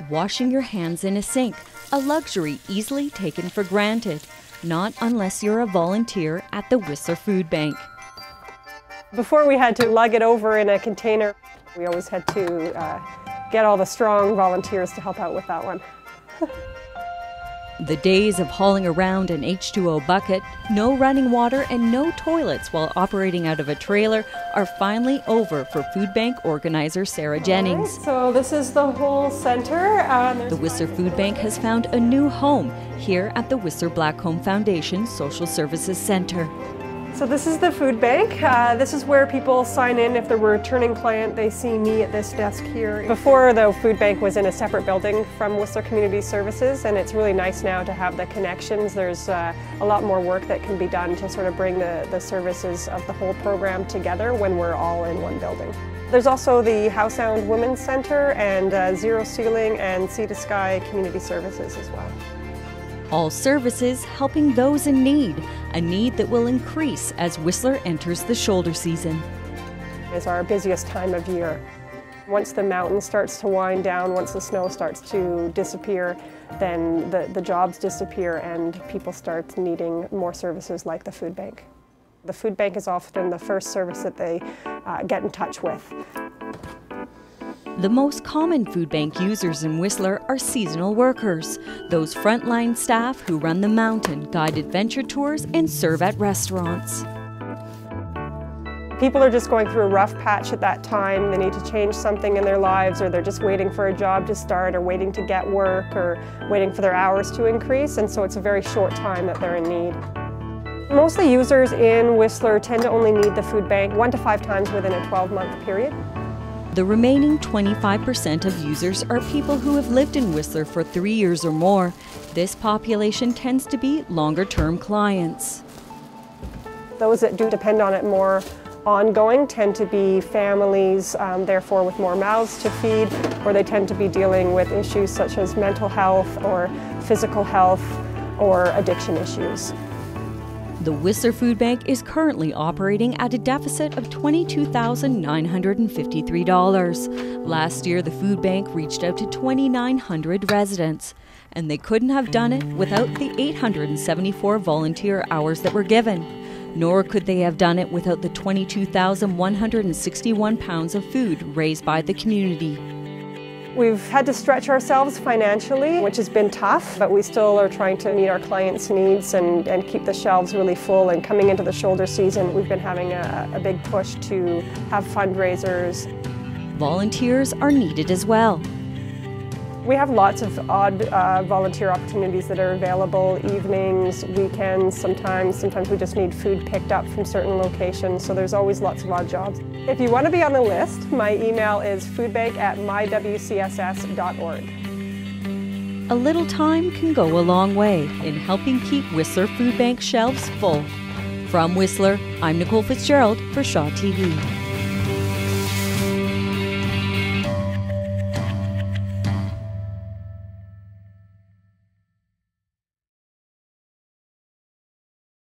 Washing your hands in a sink, a luxury easily taken for granted. Not unless you're a volunteer at the Whistler Food Bank. Before we had to lug it over in a container, we always had to get all the strong volunteers to help out with that one. The days of hauling around an H2O bucket, no running water and no toilets while operating out of a trailer are finally over for food bank organizer Sarah Jennings. Right, so this is the whole center. The Whistler Food Bank has found a new home here at the Whistler Blackcomb Foundation Social Services Centre. So this is the food bank. This is where people sign in. If they're a returning client, they see me at this desk here. Before, the food bank was in a separate building from Whistler Community Services, and it's really nice now to have the connections. There's a lot more work that can be done to sort of bring the services of the whole program together when we're all in one building. There's also the Howe Sound Women's Centre and Zero Ceiling and Sea to Sky Community Services as well. All services helping those in need, a need that will increase as Whistler enters the shoulder season. It's our busiest time of year. Once the mountain starts to wind down, once the snow starts to disappear, then the jobs disappear and people start needing more services like the food bank. The food bank is often the first service that they get in touch with. The most common food bank users in Whistler are seasonal workers, those frontline staff who run the mountain, guide adventure tours, and serve at restaurants. People are just going through a rough patch at that time. They need to change something in their lives, or they're just waiting for a job to start, or waiting to get work, or waiting for their hours to increase, and so it's a very short time that they're in need. Most of the users in Whistler tend to only need the food bank 1 to 5 times within a 12-month period. The remaining 25% of users are people who have lived in Whistler for 3 years or more. This population tends to be longer-term clients. Those that do depend on it more ongoing tend to be families, therefore with more mouths to feed, or they tend to be dealing with issues such as mental health or physical health or addiction issues. The Whistler Food Bank is currently operating at a deficit of $22,953. Last year, the food bank reached out to 2,900 residents, and they couldn't have done it without the 874 volunteer hours that were given. Nor could they have done it without the 22,161 pounds of food raised by the community. We've had to stretch ourselves financially, which has been tough, but we still are trying to meet our clients' needs and keep the shelves really full. And coming into the shoulder season, we've been having a big push to have fundraisers. Volunteers are needed as well. We have lots of odd volunteer opportunities that are available, evenings, weekends, sometimes we just need food picked up from certain locations, so there's always lots of odd jobs. If you want to be on the list, my email is foodbank@mywcss.org. A little time can go a long way in helping keep Whistler Food Bank shelves full. From Whistler, I'm Nicole Fitzgerald for Shaw TV.